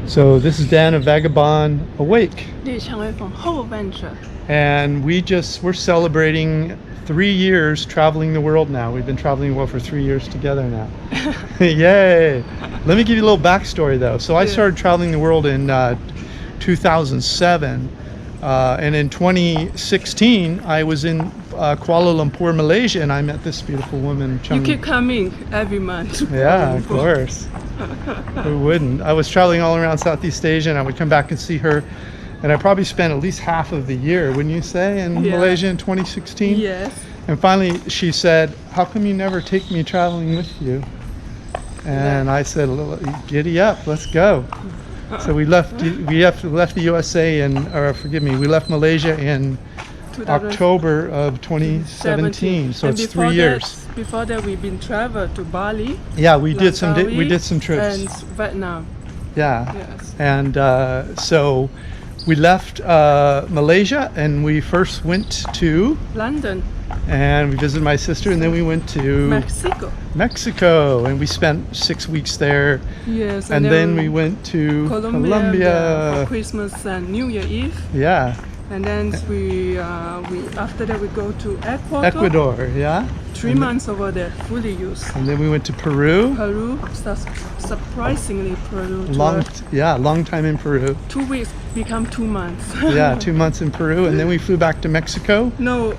So this is Dan of Vagabond Awake. 𝐂𝐎𝐒𝐓 𝐎𝐅 And we're celebrating 3 years traveling the world now. We've been traveling the world for 3 years together now. Yay! Let me give you a little backstory though. So I started traveling the world in 2007. And in 2016, I was in Kuala Lumpur, Malaysia, and I met this beautiful woman. You keep coming every month. Yeah, of course. Who wouldn't? I was traveling all around Southeast Asia, and I would come back and see her. And I probably spent at least half of the year, wouldn't you say, in Malaysia in 2016? Yes. And finally, she said, "How come you never take me traveling with you?" And I said, "Giddy up, let's go." So we left the USA we left Malaysia in October of 2017. So it's 3 years. Before that, we've been traveled to Bali. Yeah, we did some trips. And Vietnam. Yeah. Yes. And so we left Malaysia, and we first went to London. And we visited my sister, and then we went to Mexico, and we spent 6 weeks there. Yes, and then we went to Colombia for Christmas and New Year Eve. Yeah. And then after that we go to Ecuador. Yeah. 3 months over there, fully used. And then we went to Peru. Surprisingly Peru. Long time in Peru. 2 weeks become 2 months. Yeah, 2 months in Peru, and then we flew back to Mexico. No,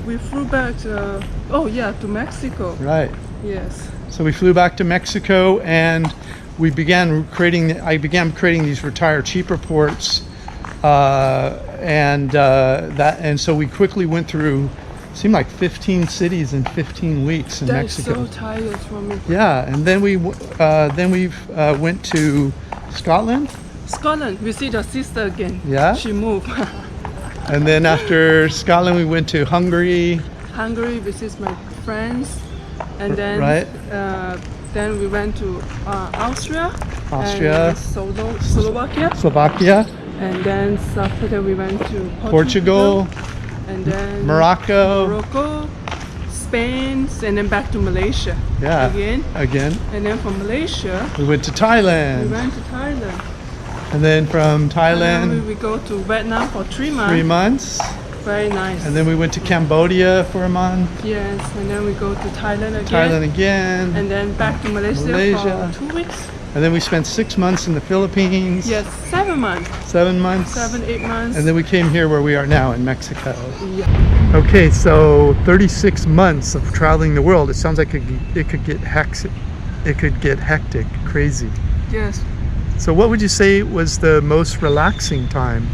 we flew back to Mexico. Right. Yes. So we flew back to Mexico, and I began creating these retire cheap reports, and so we quickly went through. Seemed like 15 cities in 15 weeks in Mexico. That's so tired from me. Yeah, and then we went to Scotland. Scotland, we see the sister again. Yeah. She moved. And then after Scotland, we went to Hungary. Hungary, visits my friends, and then then we went to Austria. And Slovakia. And then after that we went to Portugal. And then Morocco, Spain, and then back to Malaysia. Yeah. Again. And then from Malaysia, we went to Thailand. And then from Thailand, and then we go to Vietnam for 3 months. 3 months. Very nice. And then we went to Cambodia for a month. Yes. And then we go to Thailand again. And then back to Malaysia. For 2 weeks. And then we spent 6 months in the Philippines. Yes, 7 months. 7 months. 7, 8 months. And then we came here where we are now in Mexico. Yeah. Okay, so 36 months of traveling the world. It sounds like it could get hectic, crazy. Yes. So what would you say was the most relaxing time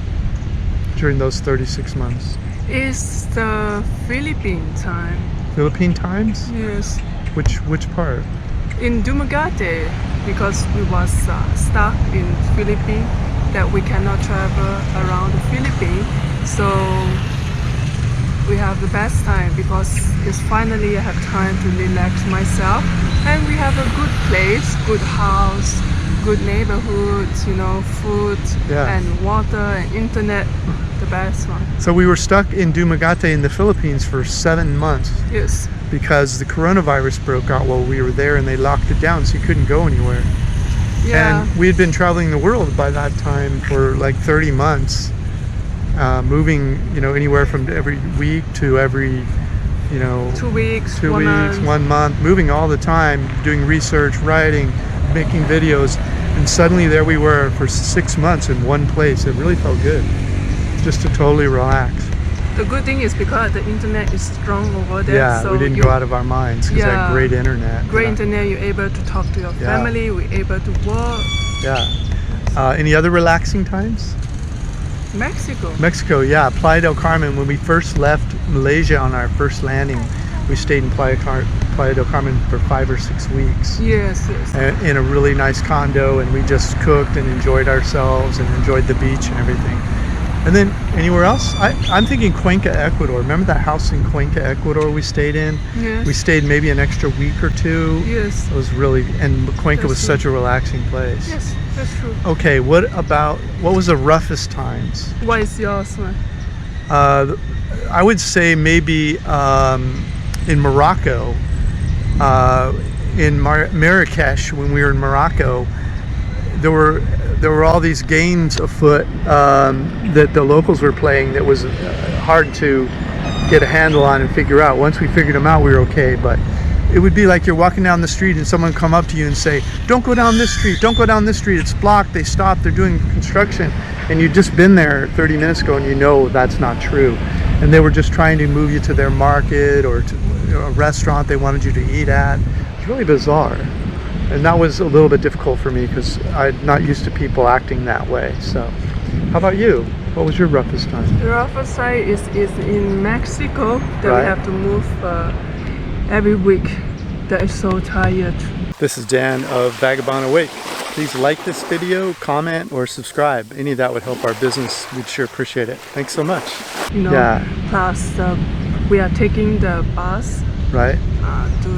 during those 36 months? It's the Philippine time. Philippine times? Yes. Which part? In Dumaguete, because we was stuck in Philippines, that we cannot travel around the Philippines. So we have the best time because it's finally I have time to relax myself, and we have a good place, good house, good neighborhoods, food and water and internet, the best one. So we were stuck in Dumaguete in the Philippines for 7 months. Yes. Because the coronavirus broke out while we were there, and they locked it down, so you couldn't go anywhere. Yeah. And we had been traveling the world by that time for like 30 months, moving, anywhere from every week to every, 2 weeks, 1 month, moving all the time, doing research, writing, making videos, and suddenly there we were for 6 months in one place. It really felt good, just to totally relax. The good thing is because the internet is strong over there. Yeah, so we didn't go out of our minds because they had great internet. Great internet, you're able to talk to your family, we're able to work. Yeah. Any other relaxing times? Mexico, yeah. Playa del Carmen, when we first left Malaysia on our first landing, we stayed in Playa del Carmen for 5 or 6 weeks. Yes. In a really nice condo, and we just cooked and enjoyed ourselves and enjoyed the beach and everything. And then anywhere else? I'm thinking Cuenca, Ecuador. Remember that house in Cuenca, Ecuador we stayed in? Yes. We stayed maybe an extra week or 2. Yes. It was really, and Cuenca was such a relaxing place. Yes, that's true. Okay, what was the roughest times? What is yours, man? I would say maybe in Morocco, in Marrakesh, when we were in Morocco, there were there were all these games afoot that the locals were playing that was hard to get a handle on and figure out. Once we figured them out, we were okay, but it would be like you're walking down the street and someone come up to you and say, don't go down this street, don't go down this street, it's blocked, they stopped, they're doing construction, and you'd just been there 30 minutes ago and you know that's not true. And they were just trying to move you to their market or to a restaurant they wanted you to eat at. It's really bizarre. And that was a little bit difficult for me because I'm not used to people acting that way. So, how about you? What was your roughest time? The roughest time is in Mexico that Right. we have to move every week. That is so tired. This is Dan of Vagabond Awake. Please like this video, comment, or subscribe. Any of that would help our business. We'd sure appreciate it. Thanks so much. You know, Yeah. plus we are taking the bus Right? to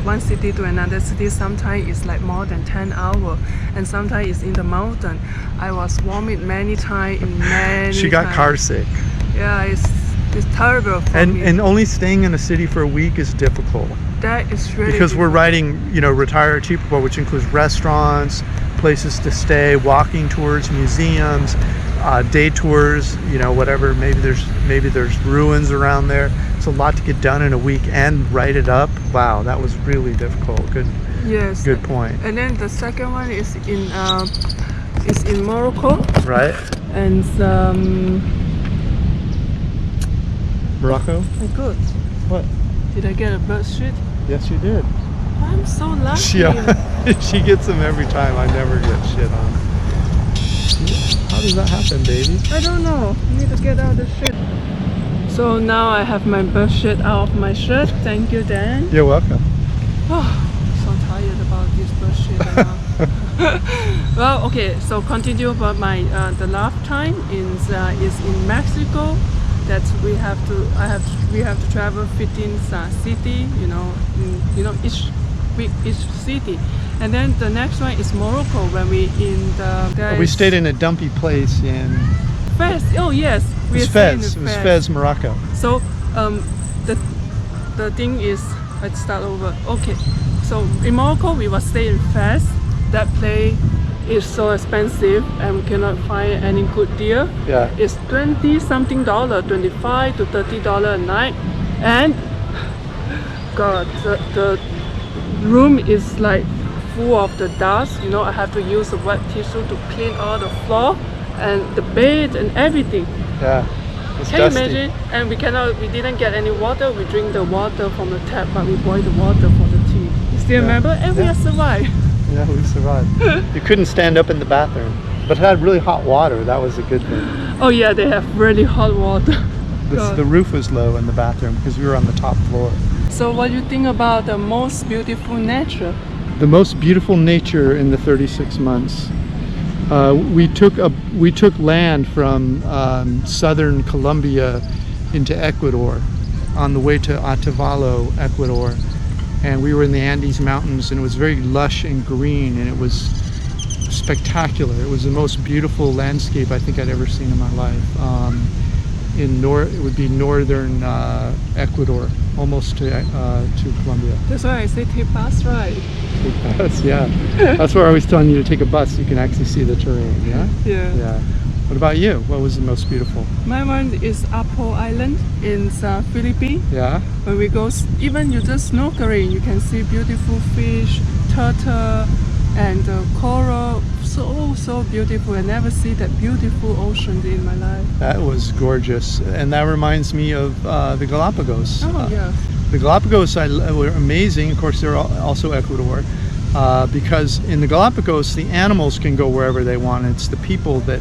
one city to another city. Sometimes it's like more than 10 hours, and sometimes it's in the mountain. I was vomit many times in many She got times. car sick. Yeah, it's terrible for me. And only staying in a city for a week is difficult. That is really Because we're difficult. riding, you know, Retire Cheaper, which includes restaurants, places to stay, walking tours, museums, day tours, you know, whatever. Maybe there's ruins around there. It's a lot to get done in a week and write it up. Wow, that was really difficult. Yes. Good point. And then the second one is in Morocco, Right? and Morocco? oh, good. What? Did I get a bird shit? Yes, you did. I'm so lucky. She gets them every time. I never get shit on. How does that happen, baby? I don't know. I need to get out the shit. So now I have my bird shit out of my shirt. Thank you, Dan. You're welcome. Oh, so tired about this bird shit. Well, okay. So continue about my the last time is in Mexico. That we have to travel 15 city. You know, each city. And then the next one is Morocco, when We stayed in a dumpy place in Fez. Oh yes, it was Fez. It was Fez, Morocco. So the thing is, let's start over. Okay, so in Morocco we was staying in Fez. That place is so expensive and we cannot find any good deal. Yeah. It's $20-something, $25 to $30 a night, and God, the room is like full of the dust. You know, I have to use a wet tissue to clean all the floor and the bed and everything. Yeah. It's Can dusty. you imagine? And we didn't get any water. We drink the water from the tap, but we boil the water for the tea. You still remember? And we have survived. Yeah, we survived. You couldn't stand up in the bathroom, but it had really hot water. That was a good thing. Oh yeah, they have really hot water. The roof was low in the bathroom because we were on the top floor. So what do you think about the most beautiful nature? The most beautiful nature in the 36 months. We took land from southern Colombia into Ecuador on the way to Otavalo, Ecuador. And we were in the Andes Mountains, and it was very lush and green, and it was spectacular. It was the most beautiful landscape I think I'd ever seen in my life. It would be northern Ecuador, almost to Colombia. That's why I say take bus ride. Yeah. That's where I was telling you to take a bus so you can actually see the terrain. Yeah. Yeah. Yeah. What about you? What was the most beautiful? My one is Apple Island in Philippines. Yeah. When we go, even you just snorkeling, you can see beautiful fish, turtle, and coral. So beautiful. I never see that beautiful ocean in my life. That was gorgeous, and that reminds me of the Galapagos. Oh yeah. The Galapagos were amazing. Of course, they're also Ecuador, because in the Galapagos, the animals can go wherever they want. It's the people that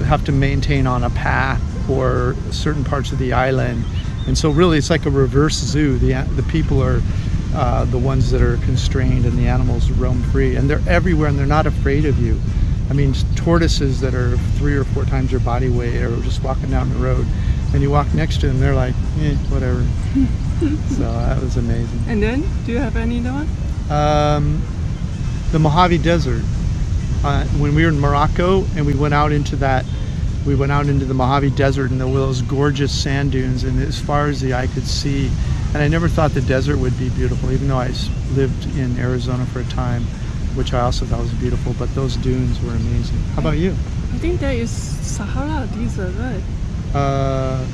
have to maintain on a path or certain parts of the island, and so really, it's like a reverse zoo. The people are the ones that are constrained, and the animals roam free, and they're everywhere, and they're not afraid of you. I mean, tortoises that are 3 or 4 times your body weight are just walking down the road, and you walk next to them, they're like, whatever. So that was amazing. And then, do you have any other one? The Mojave Desert. When we were in Morocco and we went out into the Mojave Desert, and there were those gorgeous sand dunes, and as far as the eye could see. And I never thought the desert would be beautiful, even though I lived in Arizona for a time. which I also thought was beautiful, but those dunes were amazing. How about you? I think there is Sahara Desert, right?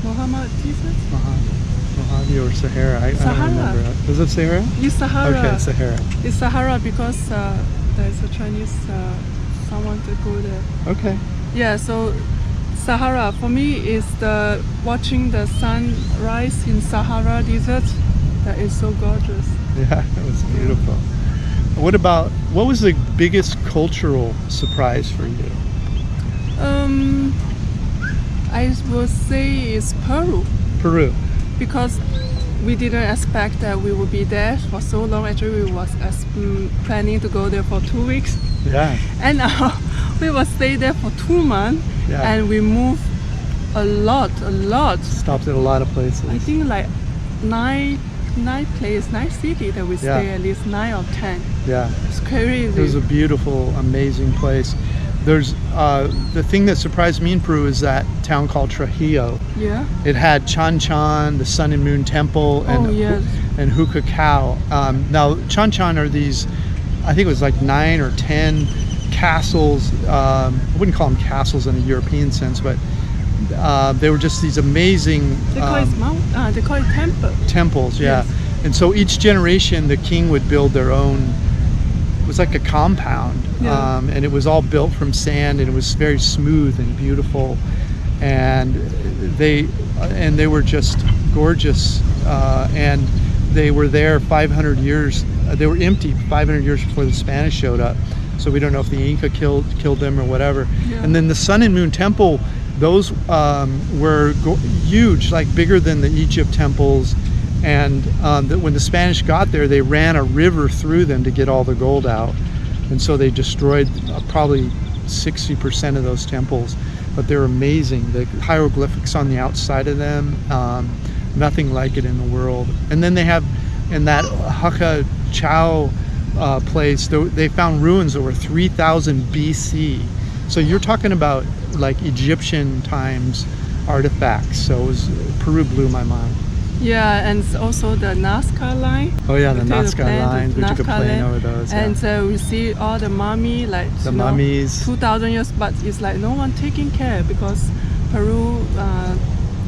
Muhammad Desert? Mojave or Sahara? I don't remember. Is it Sahara? It's Sahara. Okay, Sahara. It's Sahara because there's a Chinese someone to go there. Okay. Yeah, so Sahara for me is the watching the sunrise in Sahara Desert. That is so gorgeous. Yeah, it was beautiful. What was the biggest cultural surprise for you? I would say it's Peru. Peru. Because we didn't expect that we would be there for so long. Actually, we was planning to go there for 2 weeks. Yeah. And we will stay there for 2 months. Yeah. And we moved a lot. Stopped at a lot of places. I think like nine cities that we stay, Yeah. at least 9 or 10. Yeah. It's crazy. It was a beautiful, amazing place. There's the thing that surprised me in Peru is that town called Trujillo. Yeah. It had Chan Chan, the Sun and Moon Temple, and and 𝐂𝐒𝐒. Now Chan Chan are these, I think it was like 9 or 10 castles. I wouldn't call them castles in a European sense, but they were just these amazing. They call it they call it temple. Temples, yeah. Yes. And so each generation, the king would build their own. It was like a compound, Yeah. and it was all built from sand, and it was very smooth and beautiful, and they were just gorgeous, and they were there 500 years. They were empty 500 years before the Spanish showed up, so we don't know if the Inca killed them or whatever. Yeah. And then the Sun and Moon Temple, those were huge, like bigger than the Egypt temples. And when the Spanish got there, they ran a river through them to get all the gold out. And so they destroyed probably 60% of those temples. But they're amazing. The hieroglyphics on the outside of them, nothing like it in the world. And then they have, in that 𝐂𝐒𝐒 place, they found ruins that were 3000 BC. So you're talking about like Egyptian times artifacts. So Peru blew my mind. Yeah, and also the Nazca line. Oh yeah, the We take Nazca lines. We took a plane over those. Yeah. And we see all the mummy, like The mummies. 2,000 years, but it's like no one taking care because Peru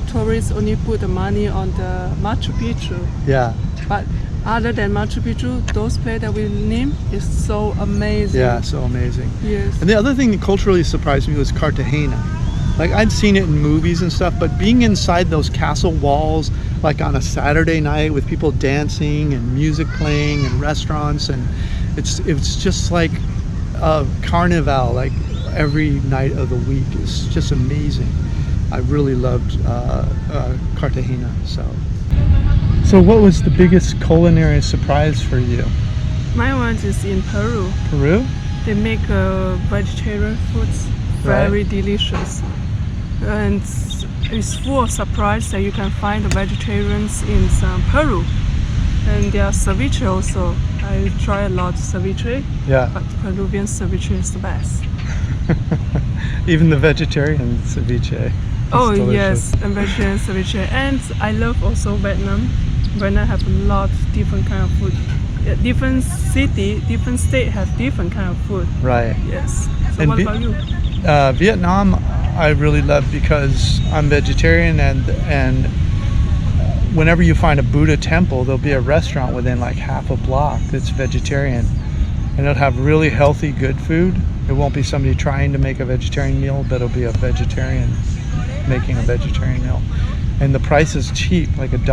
tourists only put the money on the Machu Picchu. Yeah, But other than Machu Picchu, those places that we name is so amazing. yeah, so amazing. Yes. And the other thing that culturally surprised me was Cartagena. Like I'd seen it in movies and stuff, but being inside those castle walls, like on a Saturday night with people dancing and music playing and restaurants, and it's just like a carnival, like every night of the week. It's just amazing. I really loved Cartagena. So what was the biggest culinary surprise for you? My one is in Peru. Peru? They make vegetarian foods very delicious. And it's full of surprise that you can find the vegetarians in Peru. And their ceviche also. I try a lot of ceviche, Yeah. but Peruvian ceviche is the best. Even the vegetarian ceviche. Oh delicious. yes, and vegetarian ceviche. And I love also Vietnam. Vietnam have a lot of different kind of food. Different city, different state have different kind of food. Right. Yes. So And what about you? Vietnam I really love because I'm vegetarian, and whenever you find a Buddha temple, there'll be a restaurant within like half a block that's vegetarian, and it'll have really healthy, good food. It won't be somebody trying to make a vegetarian meal, but it'll be a vegetarian making a vegetarian meal. And the price is cheap, like $1,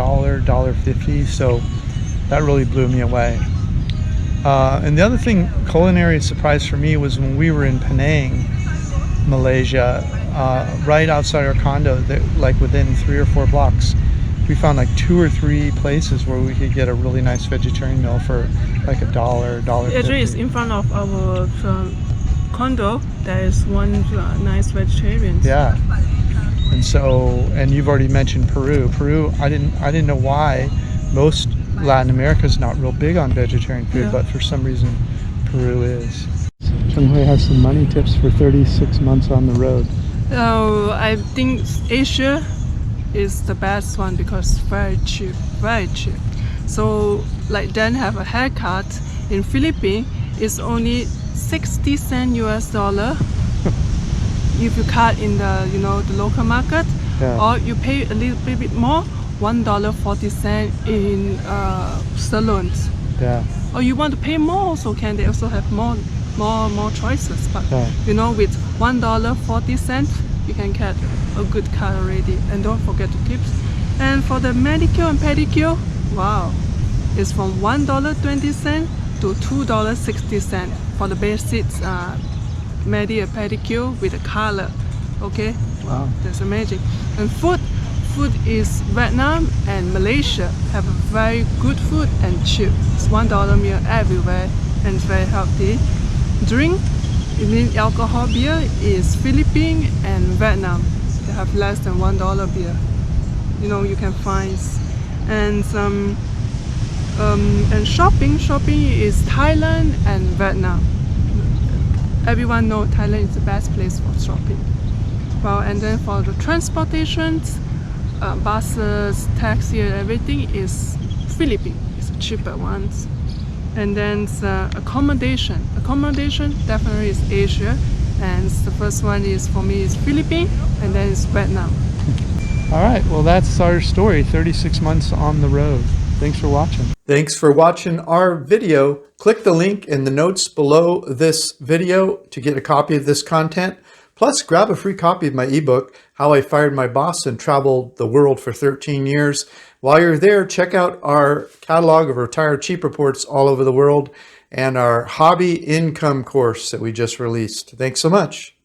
$1.50, so that really blew me away. And the other thing, culinary surprise for me, was when we were in Penang, Malaysia, right outside our condo, like within 3 or 4 blocks, we found like 2 or 3 places where we could get a really nice vegetarian meal for like $1, $1.50. Actually, it's in front of our condo. There is one nice vegetarian. Yeah. And you've already mentioned Peru. Peru, I didn't know why. Most Latin America is not real big on vegetarian food, Yeah. but for some reason Peru is. Chenghui has some money tips for 36 months on the road. I think Asia is the best one because very cheap, very cheap. So like Dan have a haircut in Philippines, is only 60 cents US dollar if you cut in the the local market, Yeah. or you pay a little bit more, $1.40 in salons. Yeah. Or you want to pay more also can. They also have more choices. But Yeah. with $1.40 you can get a good cut already. And don't forget to tips. And for the manicure and pedicure, wow, it's from $1.20 to $2.60 for the basic manicure pedicure with a color. Okay, Wow. that's amazing. And food is Vietnam and Malaysia have a very good food and cheap. It's $1 meal everywhere and it's very healthy. Drink, it means alcohol beer, is Philippines and Vietnam. They have less than $1 beer. You can find. And some and shopping is Thailand and Vietnam. Everyone knows Thailand is the best place for shopping. Well, and then for the transportations, buses, taxi, and everything is Philippines. It's the cheaper ones. And then accommodation definitely is Asia. And the first one is for me is Philippines, and then it's Vietnam. All right. Well, that's our story. 36 months on the road. Thanks for watching. Thanks for watching our video. Click the link in the notes below this video to get a copy of this content. Plus, grab a free copy of my ebook, How I Fired My Boss and Traveled the World for 13 Years. While you're there, check out our catalog of retired cheap reports all over the world and our hobby income course that we just released. Thanks so much.